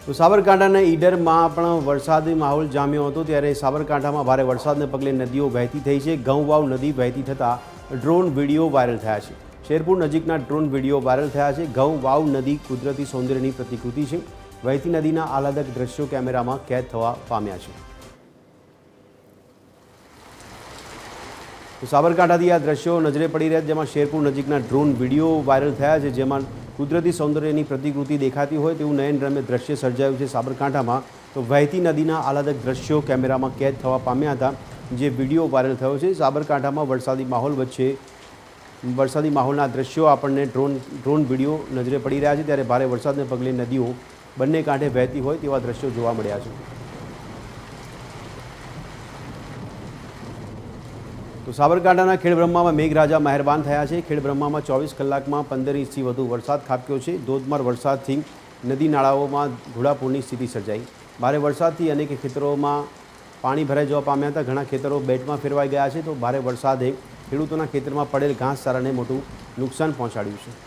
તો સાબરકાંઠાના ઈડરમાં પણ વરસાદી માહોલ જામ્યો હતો ત્યારે સાબરકાંઠામાં ભારે વરસાદને પગલે નદીઓ વહેતી થઈ છે। ઘઉંવાવ નદી વહેતી થતાં ડ્રોન વિડીયો વાયરલ થયા છે। શેરપુર નજીકના ડ્રોન વિડીયો વાયરલ થયા છે। ઘઉંવાવ નદી કુદરતી સૌંદર્યની પ્રતિકૃતિ છે। વહેતી નદીના આહલાદક દ્રશ્યો કેમેરામાં કેદ થવા પામ્યા છે। તો સાબરકાંઠાથી આ દ્રશ્યો નજરે પડી રહ્યા જેમાં શેરપુર નજીકના ડ્રોન વિડીયો વાયરલ થયા છે જેમાં કુદરતી સૌંદર્યની પ્રતિકૃતિ દેખાતી હોય તેવું નયનરમ્ય દ્રશ્ય સર્જાયું છે સાબરકાંઠામાં। તો વહેતી નદીના આહલાદક દ્રશ્યો કેમેરામાં કેદ થવા પામ્યા હતા જે વિડીયો વાયરલ થયો છે। સાબરકાંઠામાં વરસાદી માહોલ વચ્ચે વરસાદી માહોલના દ્રશ્યો આપણને ડ્રોન વિડીયો નજરે પડી રહ્યા છે ત્યારે ભારે વરસાદને પગલે નદીઓ બંને કાંઠે વહેતી હોય તેવા દ્રશ્યો જોવા મળ્યા છે। તો સાબરકાંઠાના ખેડબ્રહ્મામાં મેઘરાજા મહેરબાન થયા છે। ખેડબ્રહ્મામાં 24 કલાકમાં 15 ઇંચથી વધુ વરસાદ ખાબક્યો છે। ધોધમાર વરસાદથી નદી નાળાઓમાં ઘોડાપૂરની સ્થિતિ સર્જાઈ। ભારે વરસાદથી અનેક ખેતરોમાં પાણી ભરાઈ જવા પામ્યા હતા। ઘણા ખેતરો બેટમાં ફેરવાઈ ગયા છે। તો ભારે વરસાદે ખેડૂતોના ખેતરમાં પડેલ ઘાસચારાને મોટું નુકસાન પહોંચાડ્યું છે।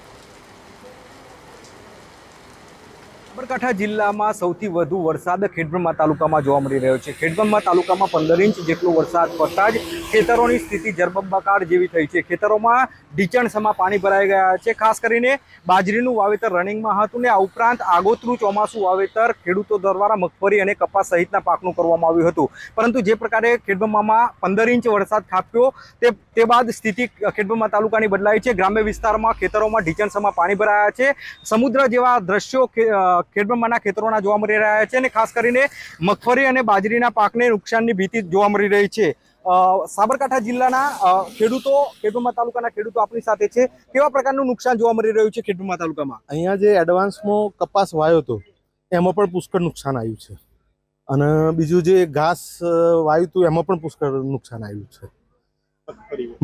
સાબરકાંઠા જિલ્લામાં સૌથી વધુ વરસાદ ખેડબ્રહ્મા તાલુકામાં જોવા મળી રહ્યો છે। ખેડબ્રહ્મા તાલુકામાં 15 ઇંચ જેટલો વરસાદ પડતા જ ખેતરોની સ્થિતિ જળબંબાકાર જેવી થઈ છે। ખેતરોમાં ઢીચણસમાં પાણી ભરાઈ ગયા છે। ખાસ કરીને બાજરીનું વાવેતર રનિંગમાં હતું ને આ ઉપરાંત આગોતરું ચોમાસું વાવેતર ખેડૂતો દ્વારા મગફળી અને કપાસ સહિતના પાકનું કરવામાં આવ્યું હતું। પરંતુ જે પ્રકારે ખેડબ્રહ્મામાં 15 ઇંચ વરસાદ ખાબક્યો તે બાદ સ્થિતિ ખેડબ્રહ્મા તાલુકાની બદલાઈ છે। ગ્રામ્ય વિસ્તારમાં ખેતરોમાં ઢીચણસમાં પાણી ભરાયા છે। સમુદ્ર જેવા દ્રશ્યો ખેડબ્રહ્માના ખેતરોના જોવા મળી રહ્યા છે અને ખાસ કરીને મગફળી અને બાજરીના પાકને નુકસાનની ભીતિ જોવા મળી રહી છે। સાબરકાંઠા જિલ્લાના ખેડૂતો ખેડબ્રહ્મા તાલુકાના ખેડૂતો આપણી સાથે છે। કેવા પ્રકારનું નુકસાન જોવા મળી રહ્યું છે ખેડબ્રહ્મા તાલુકામાં? અહીંયા જે એડવાન્સમાં કપાસ વાયો હતો એમાં પણ પુષ્કળ નુકસાન આવ્યું છે અને બીજું જે ઘાસ વાયું હતું એમાં પણ પુષ્કળ નુકસાન આવ્યું છે।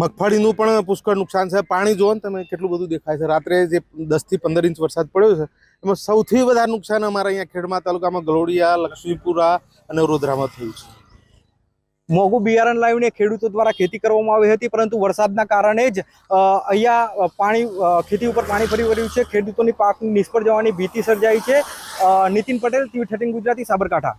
મગફળીનું પણ પુષ્કળ નુકસાન છે। પાણી જોવો ને તમે કેટલું બધું દેખાય છે। રાત્રે જે 10 થી 15 ઇંચ વરસાદ પડ્યો છે એમાં સૌથી વધારે નુકસાન અમારા અહીંયા ખેડબ્રહ્મા તાલુકામાં ગલોડિયા, લક્ષ્મીપુરા અને રોધરામાં થયું છે। મોંઘું બિયારણ લાવીને ખેડૂતો દ્વારા ખેતી કરવામાં આવી હતી પરંતુ વરસાદના કારણે જ અહીંયા ખેતી ઉપર પાણી ફરી વળ્યું છે। ખેડૂતોની પાક નિષ્ફળ જવાની ભીતિ સર્જાઈ છે। નીતિન પટેલ, TV 13 ગુજરાતી, સાબરકાંઠા।